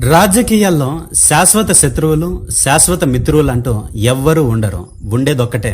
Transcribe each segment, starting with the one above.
రాజకీయాల్లో శాశ్వత శత్రువులు, శాశ్వత మిత్రులు అంటూ ఎవ్వరూ ఉండరు. ఉండేదొక్కటే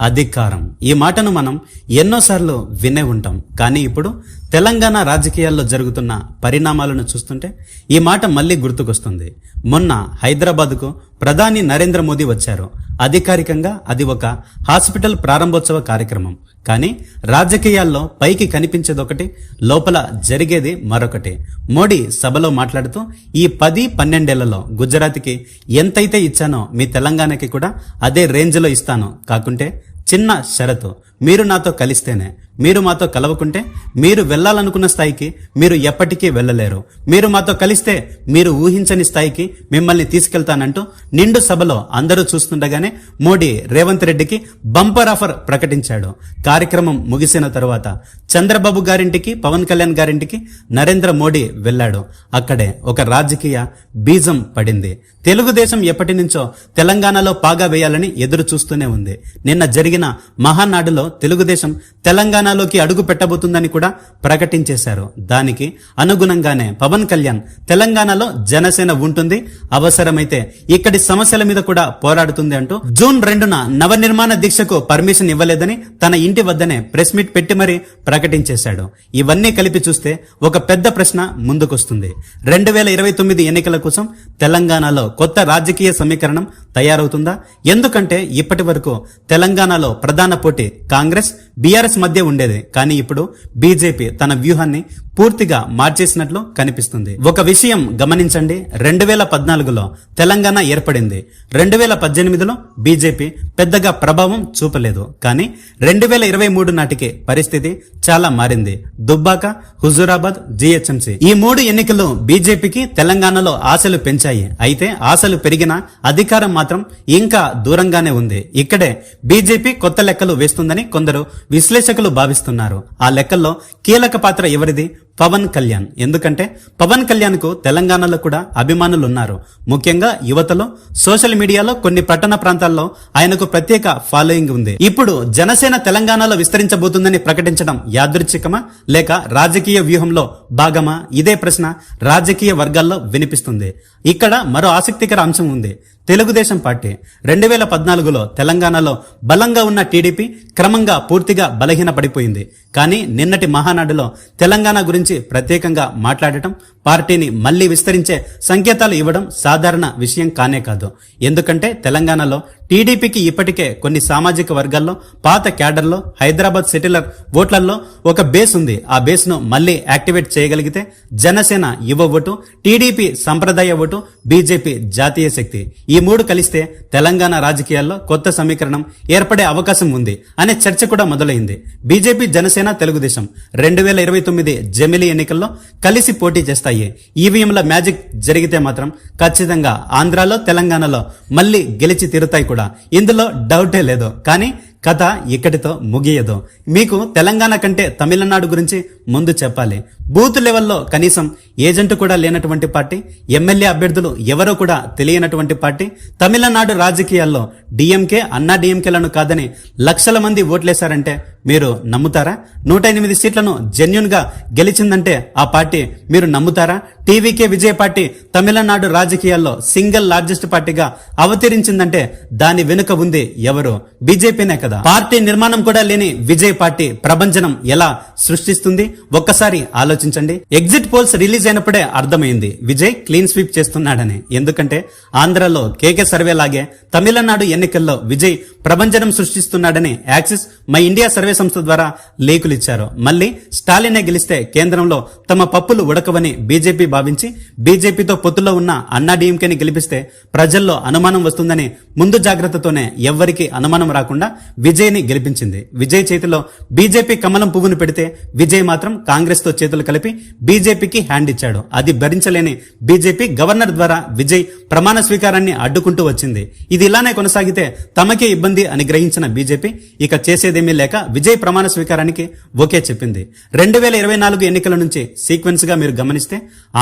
అధికారం. ఈ మాటను మనం ఎన్నోసార్లు వినే ఉంటాం. కానీ ఇప్పుడు తెలంగాణ రాజకీయాల్లో జరుగుతున్న పరిణామాలను చూస్తుంటే ఈ మాట మళ్ళీ గుర్తుకొస్తుంది. మొన్న హైదరాబాద్కు ప్రధాని నరేంద్ర మోదీ వచ్చారు. అధికారికంగా అది ఒక హాస్పిటల్ ప్రారంభోత్సవ కార్యక్రమం. కానీ రాజకీయాల్లో పైకి కనిపించేదొకటి, లోపల జరిగేది మరొకటి. మోడీ సభలో మాట్లాడుతూ ఈ 10-12 గుజరాత్కి ఎంతైతే ఇచ్చానో మీ తెలంగాణకి కూడా అదే రేంజ్లో ఇస్తాను. కాకుంటే చిన్న షరతు, మీరు నాతో కలిస్తేనే. మీరు మాతో కలవకుంటే మీరు వెళ్లాలనుకున్న స్థాయికి మీరు ఎప్పటికీ వెళ్లలేరు. మీరు మాతో కలిస్తే మీరు ఊహించని స్థాయికి మిమ్మల్ని తీసుకెళ్తానంటూ నిండు సభలో అందరూ చూస్తుండగానే మోడీ రేవంత్ రెడ్డికి బంపర్ ఆఫర్ ప్రకటించాడు. కార్యక్రమం ముగిసిన తరువాత చంద్రబాబు గారింటికి, పవన్ కళ్యాణ్ గారింటికి నరేంద్ర మోడీ వెళ్లాడు. అక్కడే ఒక రాజకీయ బీజం పడింది. తెలుగుదేశం ఎప్పటి నుంచో తెలంగాణలో పాగా వేయాలని ఎదురు చూస్తూనే ఉంది. నిన్న జరిగిన మహానాడులో తెలుగుదేశం తెలంగాణలోకి అడుగు పెట్టబోతుందని కూడా ప్రకటించేశారు. దానికి అనుగుణంగానే పవన్ కళ్యాణ్ తెలంగాణలో జనసేన ఉంటుంది, అవసరమైతే ఇక్కడి సమస్యల మీద కూడా పోరాడుతుంది అంటూ జూన్ 2న నవనిర్మాణ దీక్షకు పర్మిషన్ ఇవ్వలేదని తన ఇంటి వద్దనే ప్రెస్ మీట్ పెట్టి మరీ ప్రకటించేశాడు. ఇవన్నీ కలిపి చూస్తే ఒక పెద్ద ప్రశ్న ముందుకొస్తుంది. 2029 ఎన్నికల కోసం తెలంగాణలో కొత్త రాజకీయ సమీకరణం తయారవుతుందా? ఎందుకంటే ఇప్పటి వరకు తెలంగాణలో ప్రధాన పోటీ కాంగ్రెస్, బీఆర్ఎస్ మధ్య ఉండేది. కానీ ఇప్పుడు బీజేపీ తన వ్యూహాన్ని పూర్తిగా మార్చేసినట్లు కనిపిస్తుంది. ఒక విషయం గమనించండి. 2014లో తెలంగాణ ఏర్పడింది. 2018లో బీజేపీ పెద్దగా ప్రభావం చూపలేదు. కానీ 2023 నాటికి పరిస్థితి చాలా మారింది. దుబ్బాక, హుజూరాబాద్, జీహెచ్ఎంసీ ఈ 3 ఎన్నికలు బీజేపీకి తెలంగాణలో ఆశలు పెంచాయి. అయితే ఆశలు పెరిగినా అధికారం మాత్రం ఇంకా దూరంగానే ఉంది. ఇక్కడే బీజేపీ కొత్త లెక్కలు వేస్తుందని కొందరు విశ్లేషకులు భావిస్తున్నారు. ఆ లెక్కల్లో కీలక పాత్ర ఎవరిది? పవన్ కళ్యాణ్. ఎందుకంటే పవన్ కళ్యాణ్ కు తెలంగాణలో కూడా అభిమానులు ఉన్నారు. ముఖ్యంగా యువతలో, సోషల్ మీడియాలో, కొన్ని పట్టణ ప్రాంతాల్లో ఆయనకు ప్రత్యేక ఫాలోయింగ్ ఉంది. ఇప్పుడు జనసేన తెలంగాణలో విస్తరించబోతుందని ప్రకటించడం యాదృచ్ఛికమా లేక రాజకీయ వ్యూహంలో భాగమా? ఇదే ప్రశ్న రాజకీయ వర్గాల్లో వినిపిస్తుంది. ఇక్కడ మరో ఆసక్తికర అంశం ఉంది. తెలుగుదేశం పార్టీ 2014లో తెలంగాణలో బలంగా ఉన్న టీడీపీ క్రమంగా పూర్తిగా బలహీన పడిపోయింది. కానీ నిన్నటి మహానాడులో తెలంగాణ గురించి ప్రత్యేకంగా మాట్లాడటం, పార్టీని మళ్లీ విస్తరించే సంకేతాలు ఇవ్వడం సాధారణ విషయం కానే కాదు. ఎందుకంటే తెలంగాణలో టీడీపీకి ఇప్పటికే కొన్ని సామాజిక వర్గాల్లో, పాత క్యాడర్లో, హైదరాబాద్ సెటిలర్ ఓట్లలో ఒక బేస్ ఉంది. ఆ బేస్ ను మళ్లీ యాక్టివేట్ చేయగలిగితే జనసేన యువ ఓటు, టీడీపీ సంప్రదాయ ఓటు, బీజేపీ జాతీయ శక్తి ఈ 3 కలిస్తే తెలంగాణ రాజకీయాల్లో కొత్త సమీకరణం ఏర్పడే అవకాశం ఉంది అనే చర్చ కూడా మొదలైంది. బీజేపీ, జనసేన, తెలుగుదేశం 2029 జమిలీ ఎన్నికల్లో కలిసి పోటీ చేస్తాయి. ఈవీఎంల మ్యాజిక్ జరిగితే మాత్రం ఖచ్చితంగా ఆంధ్రాలో, తెలంగాణలో మళ్లీ గెలిచి తీరుతాయి కూడా. ఇందులో డౌటే లేదు. కానీ కథ ఇక్కడితో ముగియదు. మీకు తెలంగాణ కంటే తమిళనాడు గురించి ముందు చెప్పాలి. బూత్ లెవెల్లో కనీసం ఏజెంట్ కూడా లేనటువంటి పార్టీ, ఎమ్మెల్యే అభ్యర్థులు ఎవరో కూడా తెలియనటువంటి పార్టీ, తమిళనాడు రాజకీయాల్లో డిఎంకే, అన్నా డిఎంకేలను కాదని లక్షల మంది ఓట్లేశారంటే మీరు నమ్ముతారా? 108 సీట్లను జెన్యూన్ గా గెలిచిందంటే ఆ పార్టీ మీరు నమ్ముతారా? టీవీకే విజయ పార్టీ తమిళనాడు రాజకీయాల్లో సింగిల్ లార్జెస్ట్ పార్టీగా అవతరించిందంటే దాని వెనుక ఉంది ఎవరు? బీజేపీనే కదా. పార్టీ నిర్మాణం కూడా లేని విజయ్ పార్టీ ప్రభంజనం ఎలా సృష్టిస్తుంది? ఒక్కసారి ఆలోచించండి. ఎగ్జిట్ పోల్స్ రిలీజ్ అయినప్పుడే అర్థమైంది విజయ్ క్లీన్ స్వీప్ చేస్తున్నాడని. ఎందుకంటే ఆంధ్రలో కేకే సర్వే లాగే తమిళనాడు ఎన్నికల్లో విజయ్ ప్రభంజనం సృష్టిస్తున్నాడని యాక్సిస్ మై ఇండియా సర్వే సంస్థ ద్వారా లీకులు ఇచ్చారు. మళ్ళీ స్టాలినే గెలిస్తే కేంద్రంలో తమ పప్పులు ఉడకవని బీజేపీ భావించి బీజేపీతో పొత్తులో ఉన్న అన్నా డీఎంకేని గెలిపిస్తే ప్రజల్లో అనుమానం వస్తుందని ముందు జాగ్రత్తతోనే ఎవ్వరికి అనుమానం రాకుండా విజయ్ ని గెలిపించింది. విజయ్ చేతిలో బీజేపీ కమలం పువ్వును పెడితే విజయ్ మాత్రం కాంగ్రెస్ తో చేతులు కలిపి బీజేపీకి హ్యాండ్ ఇచ్చాడు. అది భరించలేని బీజేపీ గవర్నర్ ద్వారా విజయ్ ప్రమాణ స్వీకారాన్ని అడ్డుకుంటూ వచ్చింది. ఇది ఇలానే కొనసాగితే తమకే ఇబ్బంది అని గ్రహించిన బీజేపీ ఇక చేసేదేమీ లేక విజయ్ ప్రమాణ స్వీకారానికి ఓకే చెప్పింది. 2024 ఎన్నికల నుంచి సీక్వెన్స్ గా మీరు గమనిస్తే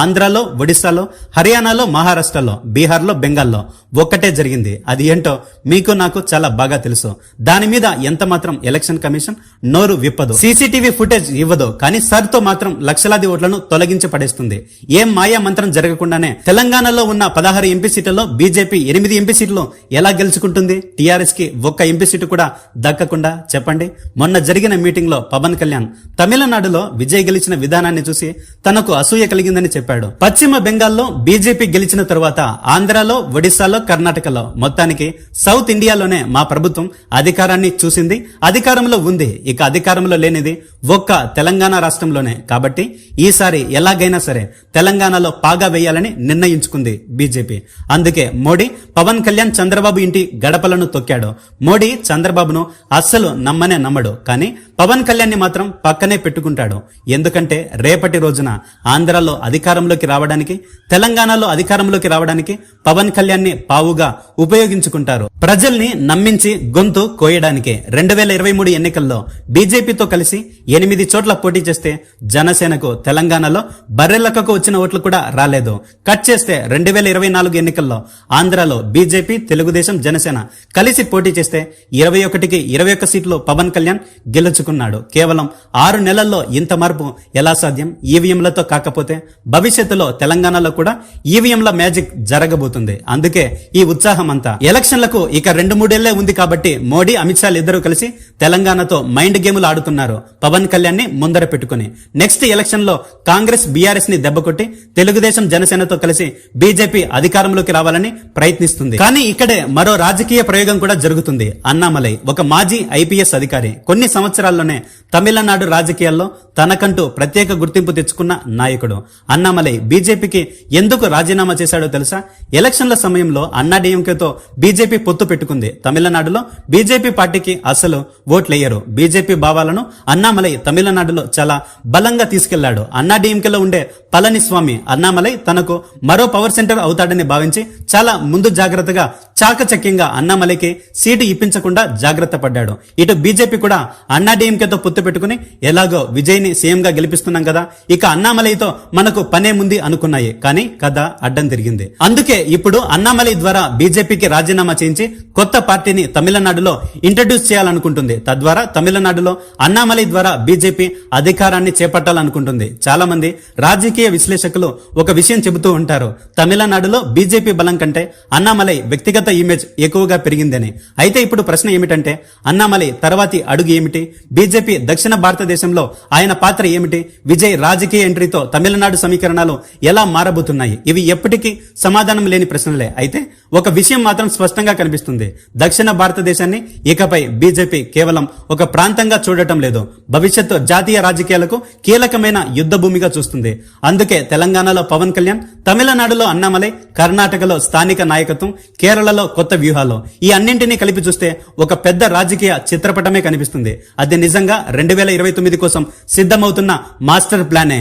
ఆంధ్రాలో, ఒడిశాలో, హర్యానాలో, మహారాష్ట్రలో, బీహార్లో, బెంగాల్లో ఒక్కటే జరిగింది. అది ఏంటో మీకు నాకు చాలా బాగా తెలుసు. దాని మీద ఎంత మాత్రం ఎలక్షన్ కమిషన్ నోరు విప్పదు, సీసీటీవీ ఫుటేజ్ ఇవ్వదు. కానీ సర్తో మాత్రం లక్షలాది ఓట్లను తొలగించి పడేస్తుంది. ఏం మాయా మంత్రం జరగకుండానే తెలంగాణలో ఉన్న 16 ఎంపీ సీట్లలో బీజేపీ 8 ఎంపీ సీట్లు ఎలా గెలుచుకుంటుంది? టీఆర్ఎస్ కి ఒక్క ఎంపీ సీటు కూడా దక్కకుండా చెప్పండి. మొన్న జరిగిన మీటింగ్ లో పవన్ కళ్యాణ్ తమిళనాడులో విజయ్ గెలిచిన విధానాన్ని చూసి తనకు అసూయ కలిగిందని చెప్పాడు. పశ్చిమ బెంగాల్లో బీజేపీ గెలిచిన తరువాత ఆంధ్రాలో, ఒడిశాలో, కర్ణాటకలో మొత్తానికి సౌత్ ఇండియాలోనే మా ప్రభుత్వం అధికారాన్ని చూసింది, అధికారంలో ఉంది. ఇక అధికారంలో లేనిది ఒక్క తెలంగాణ రాష్ట్రంలోనే. కాబట్టి ఈసారి ఎలాగైనా సరే తెలంగాణలో పాగా వేయాలని నిర్ణయించుకుంది బీజేపీ. అందుకే మోడీ పవన్ కళ్యాణ్ చంద్రబాబు ఇంటి గడపలను తొక్కాడు. మోడీ చంద్రబాబును అస్సలు నమ్మనే నమ్మడు, కానీ పవన్ కళ్యాణ్ ని మాత్రం పక్కనే పెట్టుకుంటాడు. ఎందుకంటే రేపటి రోజున ఆంధ్రాలో అధికారంలోకి రావడానికి, తెలంగాణలో అధికారంలోకి రావడానికి పవన్ కళ్యాణ్ ని పావుగా ఉపయోగించుకుంటారు. ప్రజల్ని నమ్మించి గొంతు కోయడానికే 2023 ఎన్నికల్లో బీజేపీతో కలిసి 8 చోట్ల పోటీ చేస్తే జనసేనకు తెలంగాణలో బర్రెలకకు వచ్చిన ఓట్లు కూడా రాలేదు. కట్ చేస్తే 2024 ఎన్నికల్లో ఆంధ్రాలో బీజేపీ, తెలుగుదేశం, జనసేన కలిసి పోటీ చేస్తే 21కి 21 సీట్లు పవన్ కళ్యాణ్ గెలుచుకున్నాడు. కేవలం 6 నెలల్లో ఇంత మార్పు ఎలా సాధ్యం? ఈవీఎంలతో కాకపోతే భవిష్యత్తులో తెలంగాణలో కూడా ఈవీఎంల మ్యాజిక్ జరగబోతుంది. అందుకే ఈ ఉత్సాహం అంతా. ఎలక్షన్లకు ఇక 2-3 ఉంది కాబట్టి మోడీ, అమిత్ షా ఇద్దరు కలిసి తెలంగాణతో మైండ్ గేములు ఆడుతున్నారు, పవన్ కళ్యాణ్ ని ముందర పెట్టుకుని. నెక్స్ట్ ఎలక్షన్ లో కాంగ్రెస్, బీఆర్ఎస్ ని దెబ్బకొట్టి తెలుగుదేశం, జనసేనతో కలిసి బీజేపీ అధికారంలోకి రావాలని ప్రయత్నిస్తుంది. కానీ ఇక్కడే మరో రాజకీయ ప్రయోగం కూడా జరుగుతుంది. అన్నామలై ఒక మాజీ ఐపీఎస్ అధికారి, కొన్ని సంవత్సరాల్లోనే తమిళనాడు రాజకీయాల్లో తనకంటూ ప్రత్యేక గుర్తింపు తెచ్చుకున్న నాయకుడు. అన్నామలై బీజేపీకి ఎందుకు రాజీనామా చేశాడో తెలుసా? ఎలక్షన్ల సమయంలో అన్నాడీఎంకేతో బీజేపీ పొత్తు పెట్టుకుంది. తమిళనాడులో బీజేపీ పార్టీకి అసలు ఓట్లేయరు. బీజేపీ భావాలను అన్నామలై తమిళనాడులో చాలా బలంగా తీసుకెళ్లాడు. అన్నాడీఎంకేలో ఉండే పళనిస్వామి అన్నామలై తనకు మరో పవర్ సెంటర్ అవుతాడని భావించి చాలా ముందు జాగ్రత్తగా, చాకచక్యంగా అన్నామలైకి సీటు ఇప్పించకుండా జాగ్రత్త పడ్డాడు. ఇటు బీజేపీ కూడా అన్నాడీఎంకేతో పొత్తు పెట్టుకుని ఎలాగో విజయ్ ని సీఎం గా గెలిపిస్తున్నాం కదా, ఇక అన్నామలైతో మనకు పనేముంది అనుకున్నాయి. కానీ కథ అడ్డం తిరిగింది. అందుకే ఇప్పుడు అన్నామలై ద్వారా బీజేపీకి రాజీనామా చేయించి కొత్త పార్టీని తమిళనాడులో ఇంట్రడ్యూస్ చేయాలనుకుంటుంది. తద్వారా తమిళనాడులో అన్నామలై ద్వారా బీజేపీ అధికారాన్ని చేపట్టాలనుకుంటుంది. చాలా మంది రాజకీయ విశ్లేషకులు ఒక విషయం చెబుతూ ఉంటారు, తమిళనాడులో బీజేపీ బలం కంటే అన్నామలై వ్యక్తిగత ఇమేజ్ ఎక్కువగా పెరిగిందని. అయితే ఇప్పుడు ప్రశ్న ఏమిటంటే అన్నామలై తర్వాతి అడుగు ఏమిటి? బీజేపీ దక్షిణ భారతదేశంలో ఆయన పాత్ర ఏమిటి? విజయ్ రాజకీయ ఎంట్రీతో తమిళనాడు సమీకరణాలు ఎలా మారబోతున్నాయి? ఇవి ఎప్పటికీ సమాధానం లేని ప్రశ్నలే. అయితే ఒక విషయం మాత్రం స్పష్టంగా కనిపిస్తుంది, దక్షిణ భారతదేశాన్ని ఇకపై బీజేపీ కేవలం ఒక ప్రాంతంగా చూడటం లేదు, భవిష్యత్తు జాతీయ రాజకీయాలకు కీలకమైన యుద్ధ భూమిగా చూస్తుంది. అందుకే తెలంగాణలో పవన్ కళ్యాణ్, తమిళనాడులో అన్నామలై, కర్ణాటకలో స్థానిక నాయకత్వం, కేరళలో కొత్త వ్యూహాలు, ఈ అన్నింటినీ కలిపి చూస్తే ఒక పెద్ద రాజకీయ చిత్రపటమే కనిపిస్తుంది. అది నిజంగా 2029 కోసం సిద్ధమవుతున్న మాస్టర్ ప్లానే.